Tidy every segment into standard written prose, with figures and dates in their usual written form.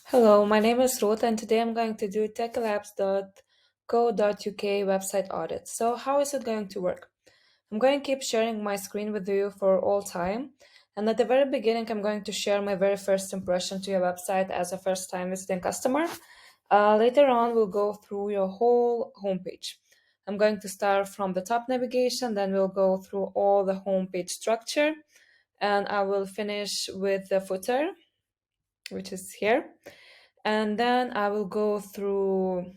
Hello, my name is Ruth, and today I'm going to do techlabs.co.uk website audit. So, how is it going to work? I'm going to keep sharing my screen with you for all time. And at the very beginning, I'm going to share my very first impression to your website as a first time visiting customer. Later on, we'll go through your whole homepage. I'm going to start from the top navigation, then we'll go through all the homepage structure, and I will finish with the footer, which is here. And then I will go through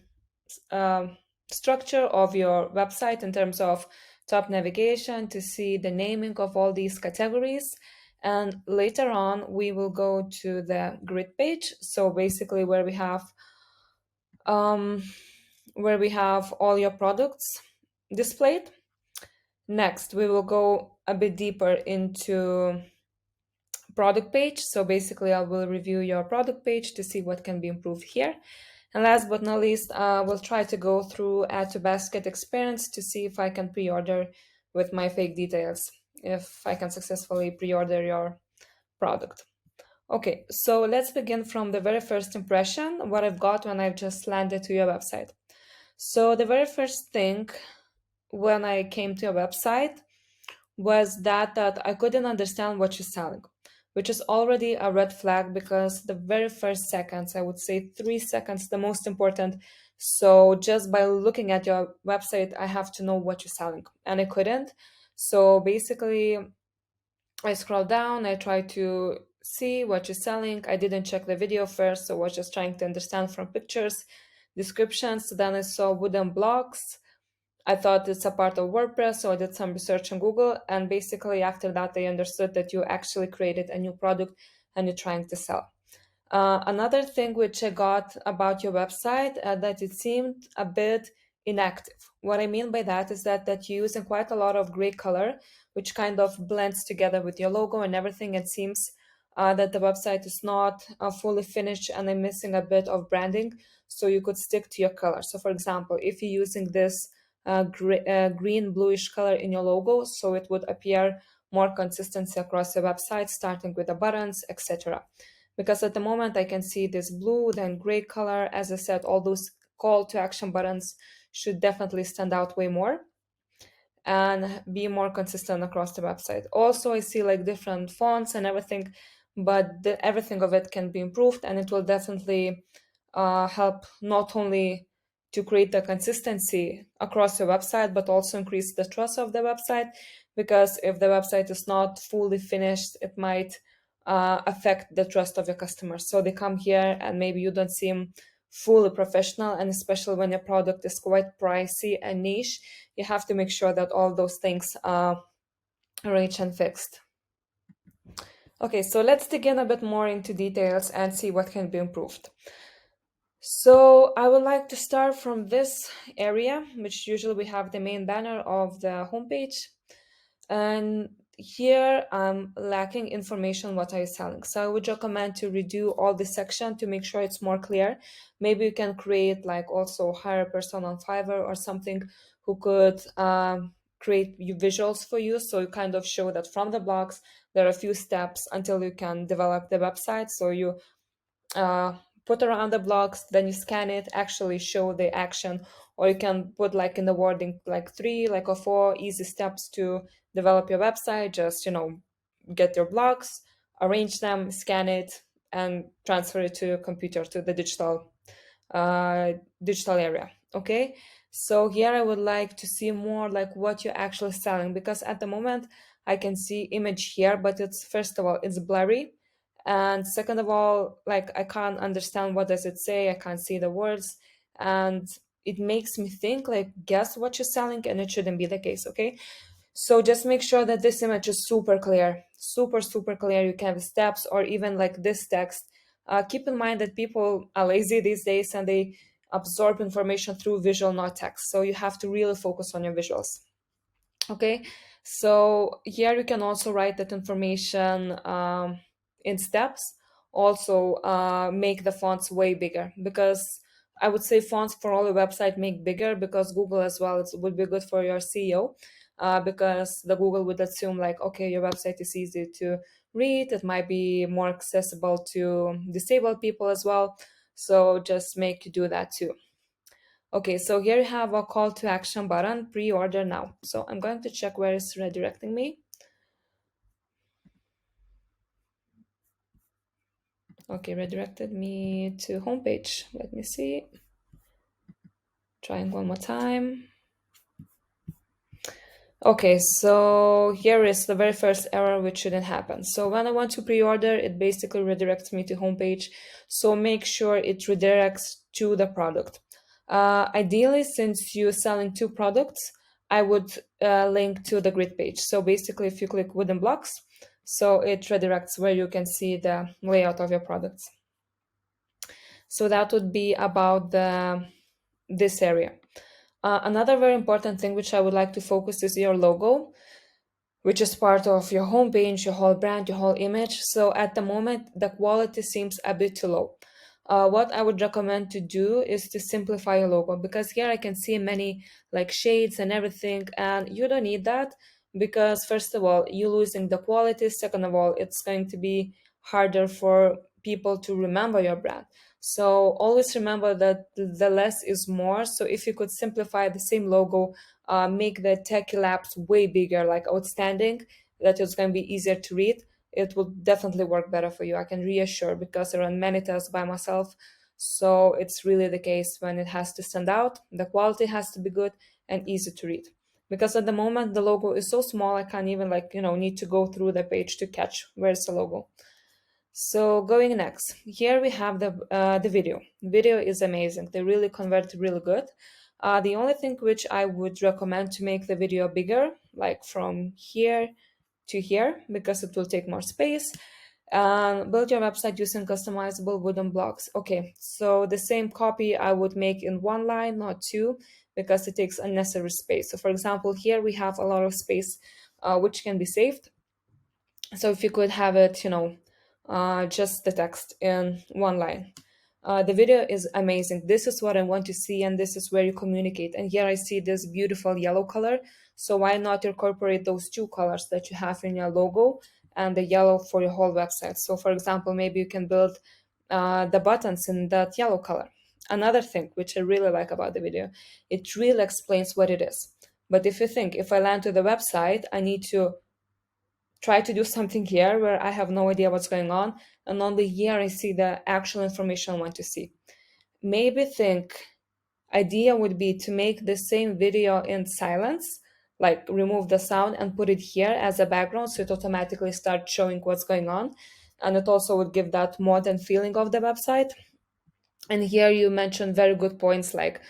structure of your website in terms of top navigation to see the naming of all these categories. And later on, we will go to the grid page. So basically, um, where we have all your products displayed. Next, we will go a bit deeper into product page. So basically, I will review your product page to see what can be improved here. And last but not least, we'll try to go through add to basket experience to see if I can pre-order with my fake details, if I can successfully pre-order your product. Okay, so let's begin from the very first impression, what I've got when I've just landed to your website. So the very first thing when I came to your website was that I couldn't understand what you're selling, which is already a red flag because the very first seconds, I would say 3 seconds, the most important. So just by looking at your website, I have to know what you're selling, and I couldn't. So basically, I scrolled down, I tried to see what you're selling. I didn't check the video first, so I was just trying to understand from pictures, descriptions. Then I saw wooden blocks. I thought it's a part of WordPress, so I did some research on Google. And basically, after that, I understood that you actually created a new product and you're trying to sell. Another thing which I got about your website that it seemed a bit inactive. What I mean by that is that you're using quite a lot of gray color, which kind of blends together with your logo and everything. It seems that the website is not fully finished and I'm missing a bit of branding. So you could stick to your color. So for example, if you're using this green bluish color in your logo, so it would appear more consistency across the website, starting with the buttons, etc. Because at the moment I can see this blue, then gray color. As I said, all those call to action buttons should definitely stand out way more and be more consistent across the website. Also, I see like different fonts and everything, but everything of it can be improved, and it will definitely help not only to create the consistency across your website, but also increase the trust of the website. Because if the website is not fully finished, it might affect the trust of your customers. So they come here and maybe you don't seem fully professional, and especially when your product is quite pricey and niche, you have to make sure that all those things are arranged and fixed. Okay, so let's dig in a bit more into details and see what can be improved. So I would like to start from this area, which usually we have the main banner of the homepage. And here I'm lacking information what are you selling. So I would recommend to redo all this section to make sure it's more clear. Maybe you can create like also hire a person on Fiverr or something who could create visuals for you. So you kind of show that from the blocks, there are a few steps until you can develop the website. So you uh, put around the blocks, then you scan it, actually show the action, or you can put like in the wording like 3 like or 4 easy steps to develop your website. Just get your blocks, arrange them, scan it, and transfer it to your computer to the digital area. Okay, so here I would like to see more like what you're actually selling, because at the moment I can see image here, but it's first of all it's blurry, and second of all, like I can't understand what does it say. I can't see the words, and it makes me think like guess what you're selling, and it shouldn't be the case. Okay, so just make sure that this image is super clear, super clear. You can have steps or even like this text. Keep in mind that people are lazy these days and they absorb information through visual, not text. So you have to really focus on your visuals. Okay, so here you can also write that information in steps. Also make the fonts way bigger, because I would say fonts for all the website make bigger, because Google as well, it would be good for your SEO, because the Google would assume like, okay, your website is easy to read. It might be more accessible to disabled people as well. So just make you do that too. Okay, so here you have a call to action button, pre-order now. So I'm going to check where it's redirecting me. Okay, redirected me to homepage. Let me see. Trying one more time. Okay, so here is the very first error which shouldn't happen. So when I want to pre-order, it basically redirects me to homepage. So make sure it redirects to the product. Ideally, since you're selling two products, I would link to the grid page. So basically, if you click wooden blocks, so it redirects where you can see the layout of your products. So that would be about this area. Another very important thing which I would like to focus is your logo, which is part of your homepage, your whole brand, your whole image. So at the moment, the quality seems a bit too low. What I would recommend to do is to simplify your logo, because here I can see many like shades and everything, and you don't need that, because first of all, you're losing the quality. Second of all, it's going to be harder for people to remember your brand. So always remember that the less is more. So if you could simplify the same logo, make the tech labs way bigger, like outstanding, that it's going to be easier to read, it will definitely work better for you. I can reassure, because I run many tests by myself. So it's really the case when it has to stand out, the quality has to be good and easy to read. Because at the moment the logo is so small, I can't even need to go through the page to catch where's the logo. So going next, here we have the video. Video is amazing. They really convert really good. The only thing which I would recommend to make the video bigger, like from here to here, because it will take more space. Build your website using customizable wooden blocks. Okay, so the same copy I would make in one line, not two, because it takes unnecessary space. So for example, here we have a lot of space which can be saved. So if you could have it, just the text in one line. The video is amazing. This is what I want to see, and this is where you communicate. And here I see this beautiful yellow color. So why not incorporate those two colors that you have in your logo and the yellow for your whole website? So for example, maybe you can build the buttons in that yellow color. Another thing which I really like about the video, it really explains what it is. But if you think, if I land to the website, I need to try to do something here where I have no idea what's going on, and only here I see the actual information I want to see. Maybe think idea would be to make the same video in silence, like remove the sound and put it here as a background, so it automatically starts showing what's going on, and it also would give that modern feeling of the website. And here you mentioned very good points, like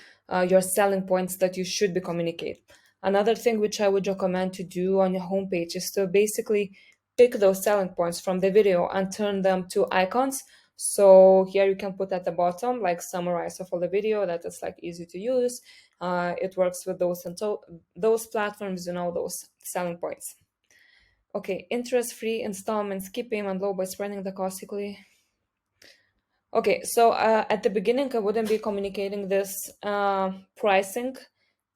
your selling points that you should be communicate. Another thing which I would recommend to do on your homepage is to basically pick those selling points from the video and turn them to icons. So here you can put at the bottom like summarize of all the video that is like easy to use. It works with those platforms, those selling points. Okay, interest-free installment, skip payment low by spreading the cost equally. Okay, so at the beginning, I wouldn't be communicating this pricing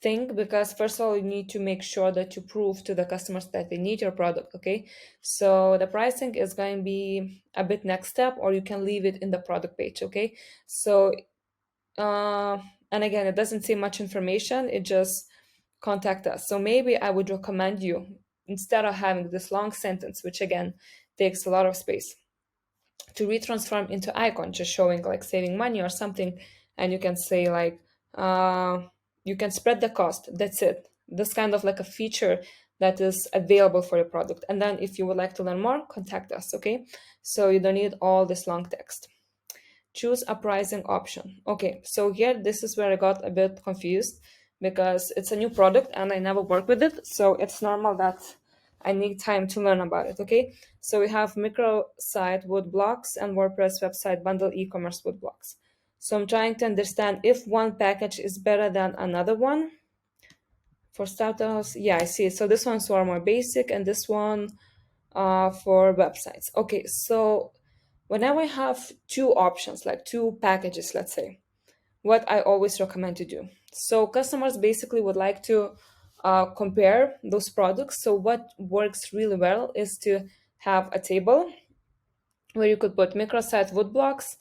thing, because first of all, you need to make sure that you prove to the customers that they need your product, okay? So the pricing is going to be a bit next step, or you can leave it in the product page, okay? So, and again, it doesn't say much information, it just contact us. So maybe I would recommend you, instead of having this long sentence, which again takes a lot of space, to retransform into icon, just showing like saving money or something. And you can say like you can spread the cost, that's it. This kind of like a feature that is available for your product. And then if you would like to learn more, contact us, okay? So you don't need all this long text. Choose a pricing option. Okay, so here this is where I got a bit confused, because it's a new product and I never worked with it, so it's normal that I need time to learn about it, okay? So we have microsite wood blocks and WordPress website bundle e-commerce wood blocks. So I'm trying to understand if one package is better than another one. For starters, yeah, I see. So this one's more basic, and this one for websites. Okay, so whenever I have two options, like two packages, let's say, what I always recommend to do. So customers basically would like to compare those products. So what works really well is to have a table where you could put microsite wood blocks,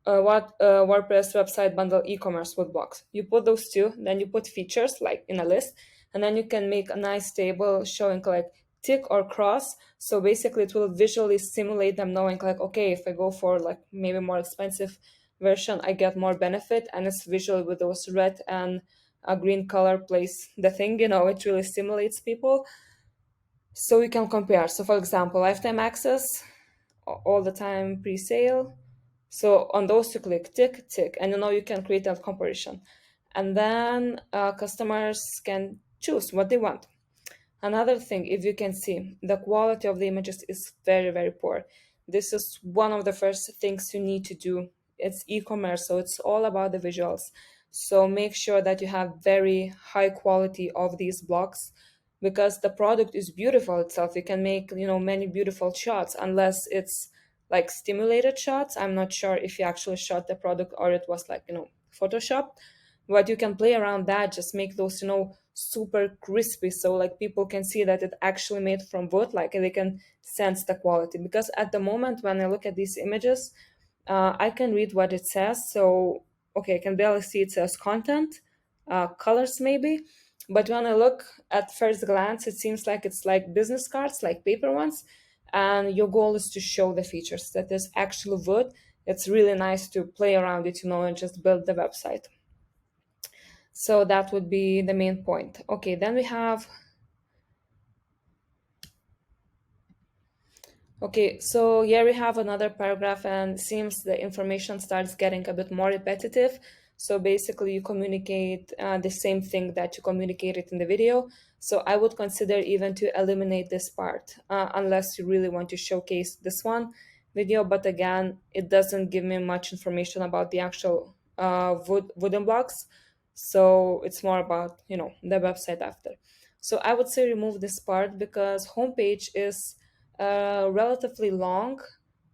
what WordPress website bundle e-commerce wood blocks. You put those two, then you put features like in a list, and then you can make a nice table showing like tick or cross. So basically, it will visually simulate them, knowing like, okay, if I go for like maybe more expensive version, I get more benefit, and it's visual with those red and a green color place the thing. It really stimulates people, so we can compare. So for example, lifetime access, all the time pre-sale. So on those you click tick, tick, and you can create a comparison. And then customers can choose what they want. Another thing, if you can see, the quality of the images is very, very poor. This is one of the first things you need to do. It's e-commerce, so it's all about the visuals. So make sure that you have very high quality of these blocks, because the product is beautiful itself. You can make, many beautiful shots, unless it's like stimulated shots. I'm not sure if you actually shot the product or it was like, Photoshop. But you can play around that, just make those, super crispy, so like people can see that it actually made from wood, like they can sense the quality. Because at the moment when I look at these images, I can read what it says. So okay, I can barely see it says content, colors maybe, but when I look at first glance, it seems like it's like business cards, like paper ones, and your goal is to show the features that is actually wood. It's really nice to play around it, and just build the website. So that would be the main point. Okay, then we have, okay, so here we have another paragraph, and seems the information starts getting a bit more repetitive. So basically you communicate the same thing that you communicated in the video. So I would consider even to eliminate this part, unless you really want to showcase this one video. But again, it doesn't give me much information about the actual wooden blocks. So it's more about, the website after. So I would say remove this part, because homepage is relatively long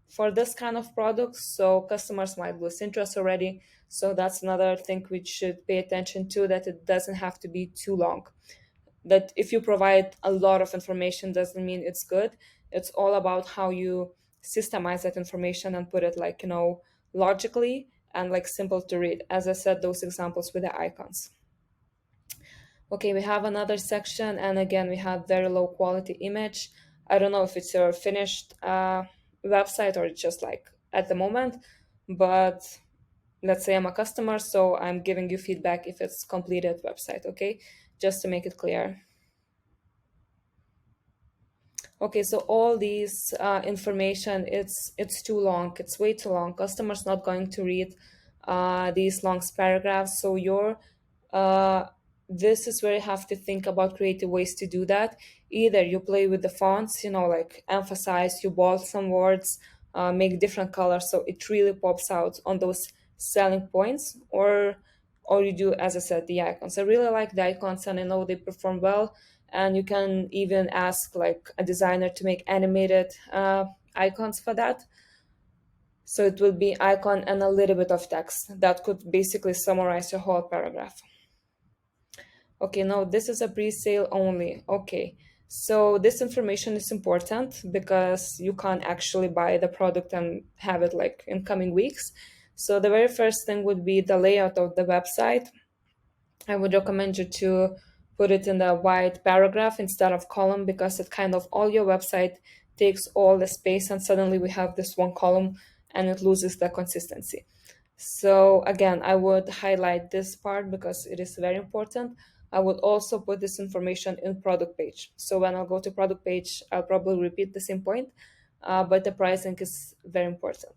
for this kind of product, so customers might lose interest already. So that's another thing we should pay attention to, that it doesn't have to be too long. That if you provide a lot of information doesn't mean it's good. It's all about how you systemize that information and put it like, logically and like simple to read, as I said, those examples with the icons. Okay, we have another section, and again, we have very low quality image. I don't know if it's your finished website or it's just like at the moment, but let's say I'm a customer, so I'm giving you feedback if it's completed website, okay? Just to make it clear. Okay, so all these information, it's too long. It's way too long. Customers not going to read these long paragraphs. So uh, this is where you have to think about creative ways to do that. Either you play with the fonts, like emphasize, you bold some words, make different colors so it really pops out on those selling points, or you do, as I said, the icons. I really like the icons, and I know they perform well. And you can even ask like a designer to make animated icons for that. So it will be icon and a little bit of text that could basically summarize your whole paragraph. Okay, now this is a pre-sale only. Okay, so this information is important because you can't actually buy the product and have it like in coming weeks. So the very first thing would be the layout of the website. I would recommend you to put it in the wide paragraph instead of column, because it kind of all your website takes all the space, and suddenly we have this one column and it loses the consistency. So again, I would highlight this part because it is very important. I would also put this information in product page. So when I'll go to product page, I'll probably repeat the same point, but the pricing is very important.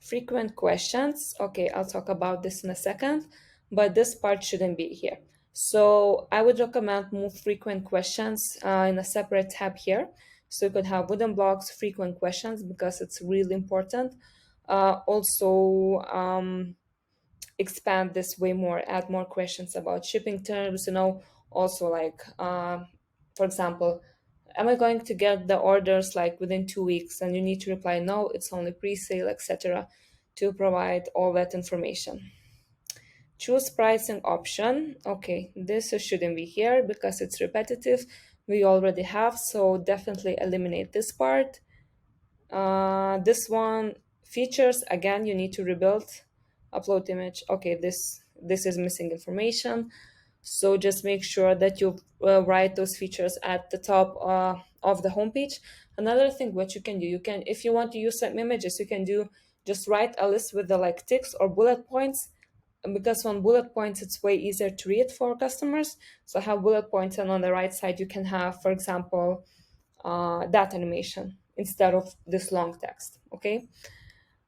Frequent questions. Okay, I'll talk about this in a second, but this part shouldn't be here. So I would recommend move frequent questions in a separate tab here. So you could have wooden blocks, frequent questions, because it's really important. Also, expand this way more, add more questions about shipping terms, also like, for example, am I going to get the orders like within 2 weeks? And you need to reply, no, it's only pre-sale, etc., to provide all that information. Choose pricing option. Okay, this shouldn't be here because it's repetitive. we already have, so definitely eliminate this part. This one, features, again, you need to rebuild. Upload image. Okay, this is missing information. So just make sure that you write those features at the top of the homepage. Another thing what you can do, you can, if you want to use some images, you can do just write a list with the like ticks or bullet points, because on bullet points it's way easier to read for customers. So have bullet points, and on the right side you can have, for example, that animation instead of this long text. Okay.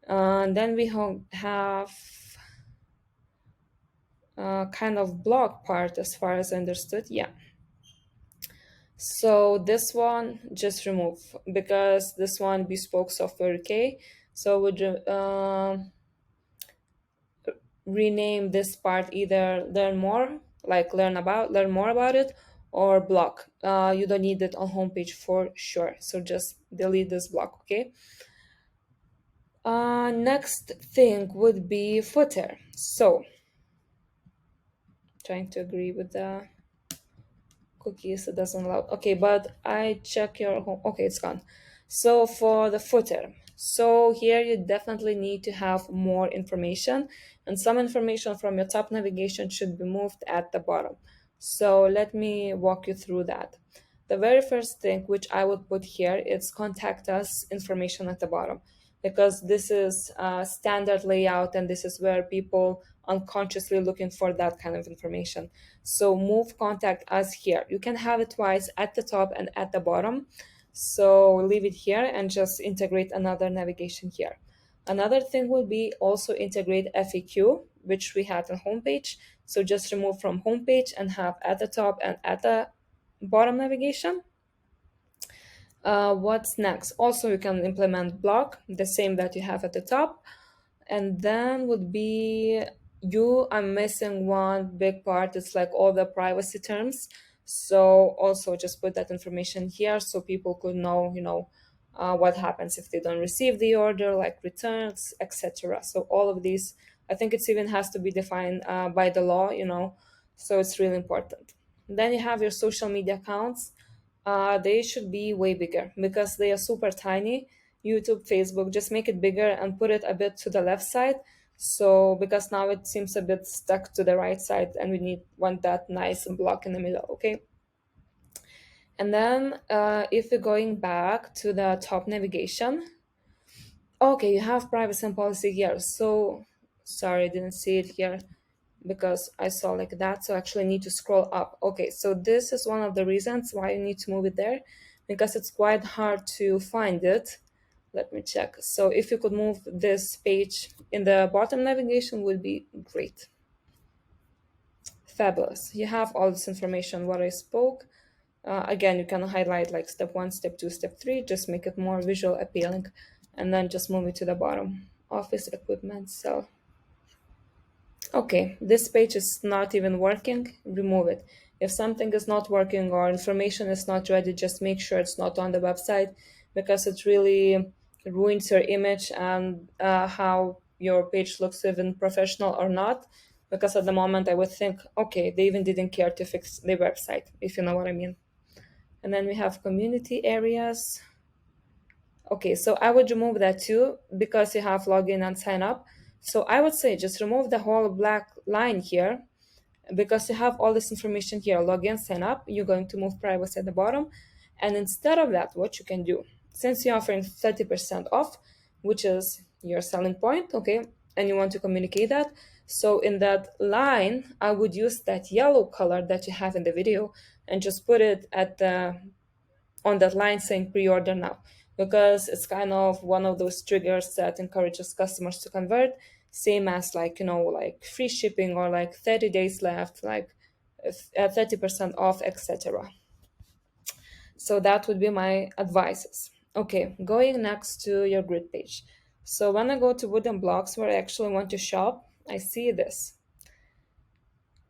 Then we have kind of blog part as far as I understood. Yeah. So this one just remove, because this one bespoke software UK. So would rename this part either learn more, like learn more about it, or block. You don't need it on homepage for sure. So just delete this block. Okay. Next thing would be footer. So trying to agree with the cookies, it doesn't allow. Okay, but I check your home. Okay, it's gone. So for the footer, so here you definitely need to have more information, and some information from your top navigation should be moved at the bottom. So let me walk you through that. The very first thing which I would put here is contact us information at the bottom, because this is standard layout, and this is where people unconsciously looking for that kind of information. So move contact us here. You can have it twice, at the top and at the bottom. So leave it here and just integrate another navigation here. Another thing will be also integrate FAQ, which we had on homepage. So just remove from homepage and have at the top and at the bottom navigation. What's next? Also, you can implement block, the same that you have at the top. And then would be, you are missing one big part. It's like all the privacy terms. So also just put that information here so people could know, what happens if they don't receive the order, like returns, etc. So all of these, I think it's even has to be defined by the law, so it's really important. Then you have your social media accounts. They should be way bigger because they are super tiny. YouTube, Facebook, just make it bigger and put it a bit to the left side. So because now it seems a bit stuck to the right side, and we want that nice block in the middle. Okay. And then if we're going back to the top navigation, okay, you have privacy and policy here. So sorry, I didn't see it here because I saw like that. So actually I need to scroll up. Okay, so this is one of the reasons why you need to move it there, because it's quite hard to find it. Let me check. So if you could move this page in the bottom navigation would be great. Fabulous. You have all this information what I spoke. Again, you can highlight like step 1, step 2, step 3, just make it more visual appealing, and then just move it to the bottom. Office equipment, so okay, this page is not even working, remove it. If something is not working or information is not ready, just make sure it's not on the website, because it really ruins your image and how your page looks, even professional or not. Because at the moment I would think, okay, they even didn't care to fix the website, if you know what I mean. And then we have community areas. Okay, so I would remove that too because you have login and sign up. So I would say just remove the whole black line here, because you have all this information here, login, sign up. You're going to move privacy at the bottom. And instead of that, what you can do, since you're offering 30% off, which is your selling point, okay, and you want to communicate that. So in that line, I would use that yellow color that you have in the video and just put it at the on that line saying pre-order now, because it's kind of one of those triggers that encourages customers to convert, same as like like free shipping or like 30 days left, like 30% off, etc. So that would be my advices. Okay, going next to your grid page. So when I go to wooden blocks where I actually want to shop, I see this.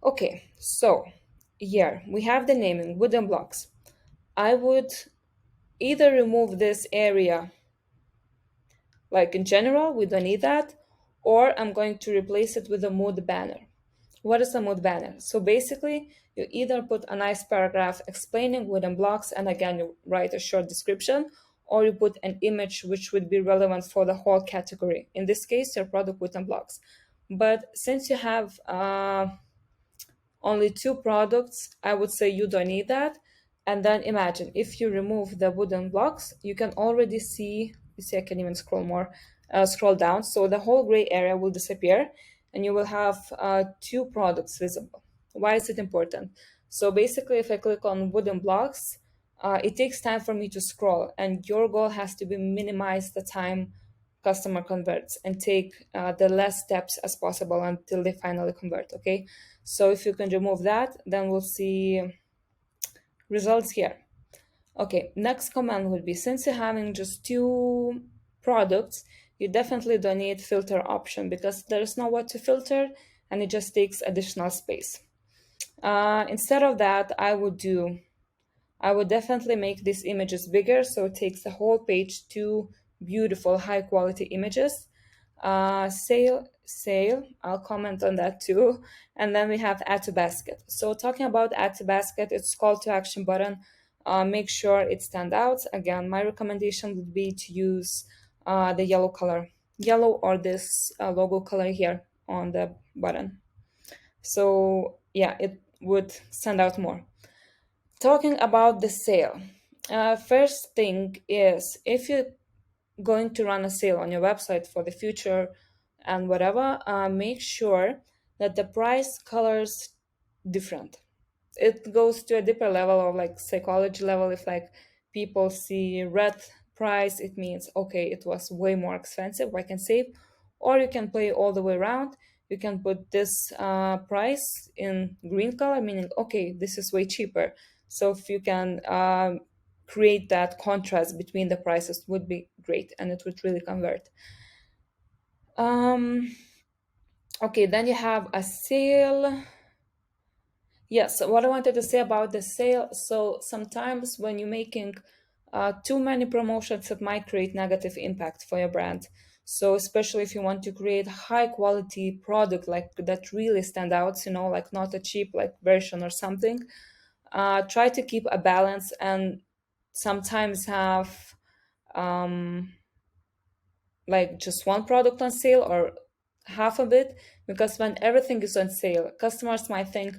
Okay, so here we have the naming wooden blocks. I would either remove this area, like in general, we don't need that, or I'm going to replace it with a mood banner. What is a mood banner? So basically, you either put a nice paragraph explaining wooden blocks, and again, you write a short description, or you put an image which would be relevant for the whole category. In this case, your product wooden blocks. But since you have only two products, I would say you don't need that. And then imagine if you remove the wooden blocks, you can already see, you see, I can even scroll more, scroll down. So the whole gray area will disappear and you will have two products visible. Why is it important? So basically, if I click on wooden blocks, it takes time for me to scroll, and your goal has to be minimize the time customer converts and take the less steps as possible until they finally convert. Okay, so if you can remove that, then we'll see results here. Okay, next command would be, since you're having just two products, you definitely don't need filter option because there's no what to filter and it just takes additional space. Instead of that, I would definitely make these images bigger so it takes the whole page, two beautiful high quality images. Sale, I'll comment on that too. And then we have add to basket. So talking about add to basket, it's call to action button. Make sure it stands out. Again, my recommendation would be to use the yellow color, yellow or this logo color here on the button. So yeah, it would stand out more. Talking about the sale, first thing is if you're going to run a sale on your website for the future and whatever, make sure that the price colors different. It goes to a deeper level of like psychology level. If like people see red price, it means okay, it was way more expensive, I can save. Or you can play all the way around. You can put this price in green color, meaning okay, this is way cheaper. So if you can create that contrast between the prices, would be great, and it would really convert. um okay, then you have a sale. Yes, what I wanted to say about the sale. So sometimes when you're making too many promotions, it might create negative impact for your brand. So especially if you want to create high quality product like that really stand out, you know, like not a cheap like version or something. Try to keep a balance and sometimes have um, like just one product on sale or half of it, because when everything is on sale, customers might think,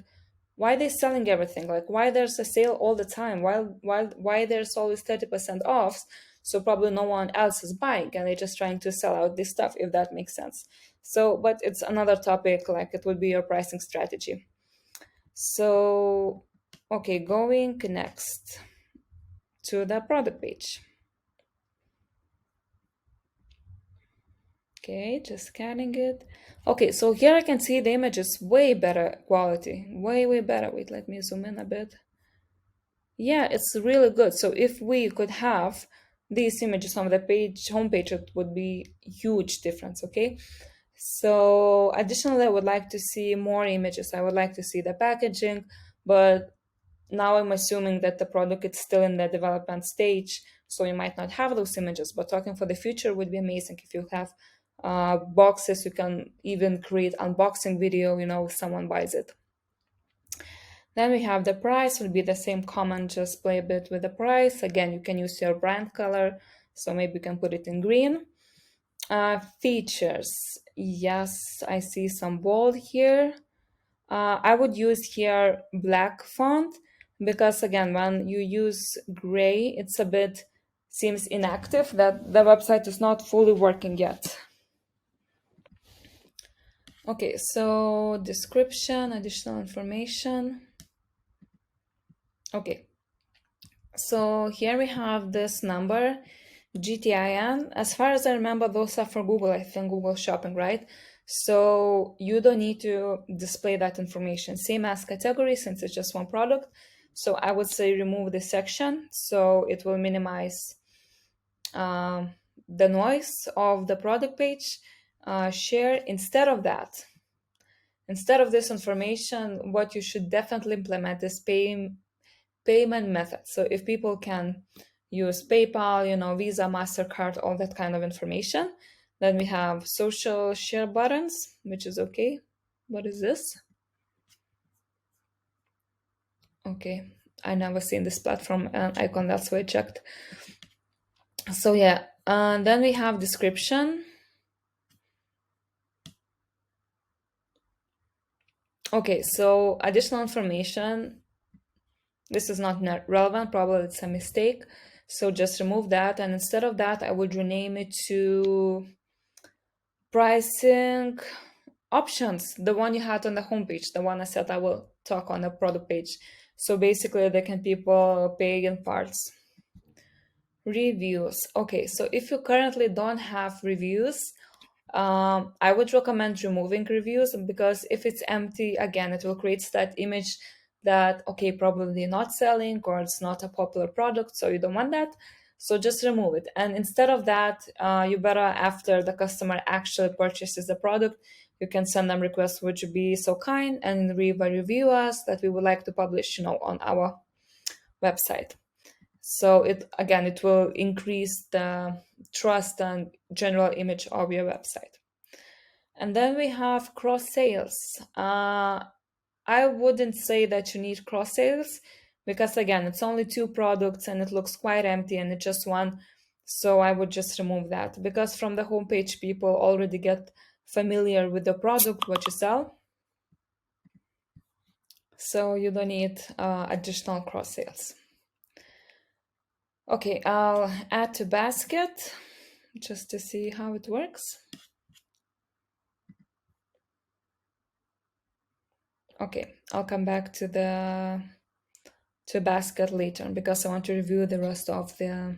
why are they selling everything? Like why there's a sale all the time? Why there's always 30% off? So probably no one else is buying and they're just trying to sell out this stuff, if that makes sense. So, but it's another topic, like it would be your pricing strategy. So, okay, going next to the product page. Okay, just scanning it. Okay, so here I can see the image is way better quality, way better. Wait, let me zoom in a bit. Yeah, it's really good. So if we could have these images on the page, homepage, it would be huge difference, okay? So additionally, I would like to see more images. I would like to see the packaging, but now I'm assuming that the product is still in the development stage, so you might not have those images. But talking for the future would be amazing if you have boxes. You can even create unboxing video, you know, if someone buys it. Then we have the price, will be the same comment, just play a bit with the price. Again, you can use your brand color, so maybe you can put it in green. Features, yes, I see some bold here. I would use here black font because again, when you use gray, it's a bit seems inactive, that the website is not fully working yet. Okay, so description, additional information. Okay, so here we have this number, GTIN. As far as I remember, those are for Google, I think Google Shopping, right? So you don't need to display that information. Same as category, since it's just one product. So I would say remove this section so it will minimize the noise of the product page. Share instead of that. Instead of this information, what you should definitely implement is payment method. So if people can use PayPal, you know, Visa, MasterCard, all that kind of information. Then we have social share buttons, which is okay. What is this? Okay, I never seen this platform icon, that's why I checked. So yeah, then we have description. Okay, so additional information. This is not relevant, probably it's a mistake. So just remove that, and instead of that, I would rename it to pricing options, the one you had on the homepage, the one I said I will talk on the product page. So basically, they can people pay in parts. Reviews. Okay, so if you currently don't have reviews, I would recommend removing reviews, because if it's empty, again, it will create that image that, okay, probably not selling or it's not a popular product, so you don't want that. So just remove it. And instead of that, you better, after the customer actually purchases the product, you can send them requests, would you be so kind and leave a review us that we would like to publish, on our website. So it will increase the trust and general image of your website. And then we have cross sales. I wouldn't say that you need cross sales, because again, it's only two products and it looks quite empty and it's just one. So I would just remove that, because from the homepage, people already get familiar with the product, what you sell. So you don't need additional cross sales. Okay, I'll add to basket just to see how it works. Okay, I'll come back to basket later, because I want to review the rest of the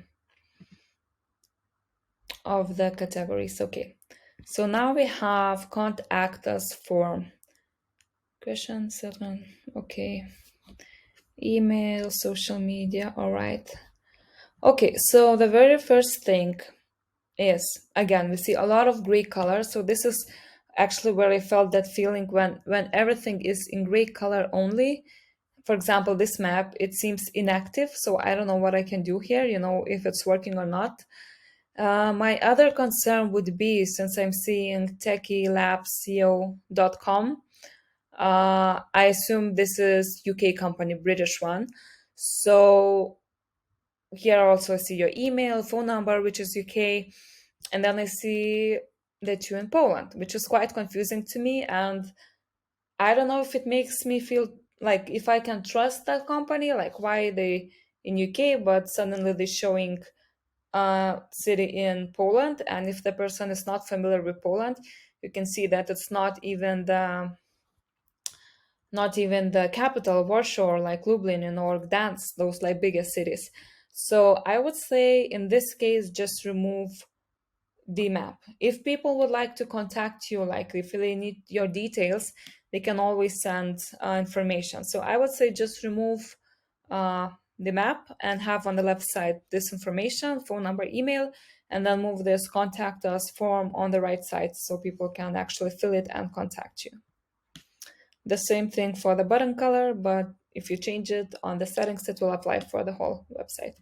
categories. Okay, so now we have contact us form. Question certain. Okay, email, social media. All right. Okay, so the very first thing is, again, we see a lot of gray color. So this is actually where I felt that feeling when everything is in gray color only. For example, this map, it seems inactive, so I don't know what I can do here, if it's working or not. My other concern would be, since I'm seeing techie.labseo.com, I assume this is UK company, British one. So here also I see your email, phone number, which is UK, and then I see that you're in Poland, which is quite confusing to me, and I don't know if it makes me feel like if I can trust that company, like why they in UK, but suddenly they're showing a city in Poland, and if the person is not familiar with Poland, you can see that it's not even the capital, Warsaw, or like Lublin or Gdansk, those like biggest cities. So I would say in this case, just remove the map. If people would like to contact you, like if they need your details, they can always send information. So I would say just remove uh, the map and have on the left side this information, phone number, email, and then move this contact us form on the right side so people can actually fill it and contact you. The same thing for the button color, but if you change it on the settings, it will apply for the whole website.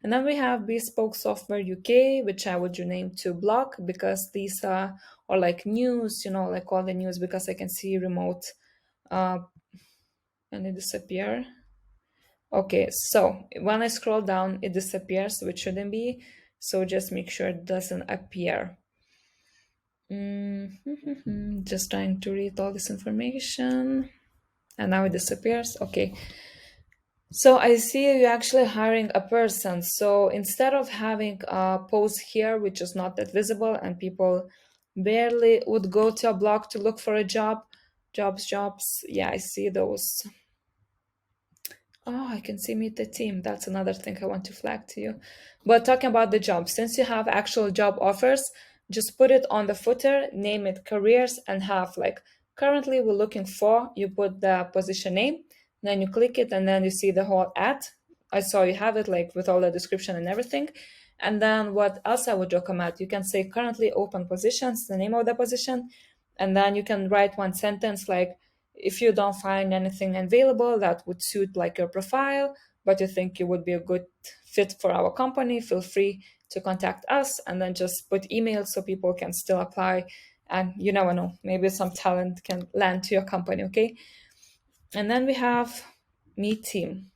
And then we have Bespoke Software UK, which I would rename to blog, because these are or like news, like all the news, because I can see remote and it disappear. Okay, so when I scroll down, it disappears, which shouldn't be. So just make sure it doesn't appear. Just trying to read all this information. And now it disappears. Okay. So I see you're actually hiring a person. So instead of having a post here, which is not that visible and people barely would go to a blog to look for a job, jobs. Yeah, I see those. Oh, I can see meet the team. That's another thing I want to flag to you. But talking about the job, since you have actual job offers, just put it on the footer, name it careers, and have like currently we're looking for, you put the position name, then you click it, and then you see the whole ad. I saw you have it like with all the description and everything. And then what else I would recommend? You can say currently open positions, the name of the position, and then you can write one sentence like, if you don't find anything available that would suit like your profile, but you think you would be a good fit for our company, feel free to contact us, and then just put email so people can still apply. And you never know, maybe some talent can land to your company. Okay. And then we have meet team.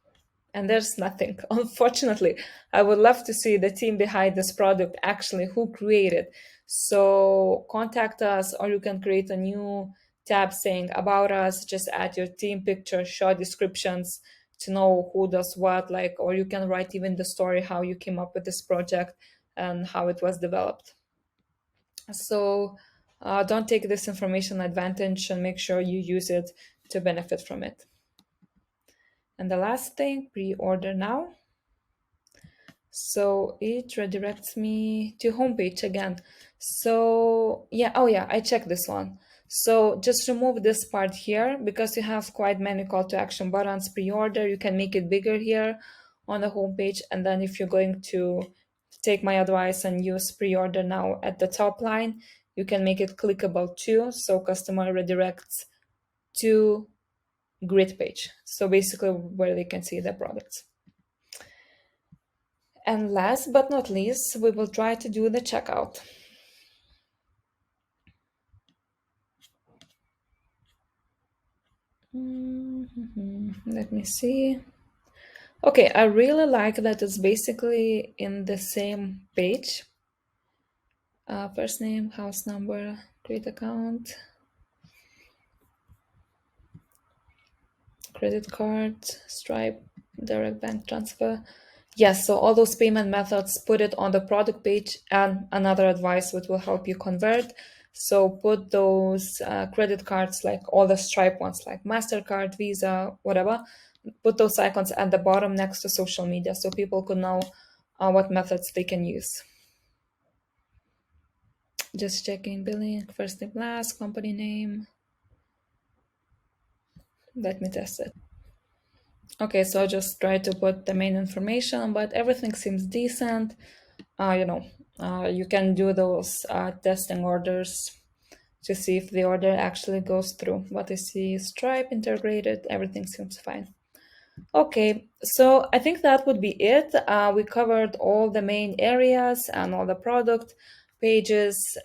And there's nothing. Unfortunately, I would love to see the team behind this product, actually who created. So contact us, or you can create a new tab saying about us. Just add your team picture, short descriptions to know who does what, like, or you can write even the story how you came up with this project and how it was developed. So don't take this information advantage, and make sure you use it to benefit from it. And the last thing, pre-order now. So it redirects me to homepage again. So yeah, oh yeah, I checked this one. So just remove this part here because you have quite many call to action buttons. Pre-order, you can make it bigger here on the homepage. And then if you're going to take my advice and use pre-order now at the top line, you can make it clickable too. So customer redirects to grid page. So basically where they can see the products. And last but not least, we will try to do the checkout. Let me see. Okay, I really like that it's basically in the same page. First name, house number, create account, credit card, Stripe, direct bank transfer. Yes, so all those payment methods, put it on the product page. And another advice which will help you convert. So put those credit cards, like all the Stripe ones, like MasterCard, Visa, whatever, put those icons at the bottom next to social media so people could know what methods they can use. Just checking billing, first name, last, company name. Let me test it. Okay, so I just try to put the main information, but everything seems decent. You can do those testing orders to see if the order actually goes through. But I see Stripe integrated, everything seems fine. Okay, so I think that would be it. We covered all the main areas and all the product pages.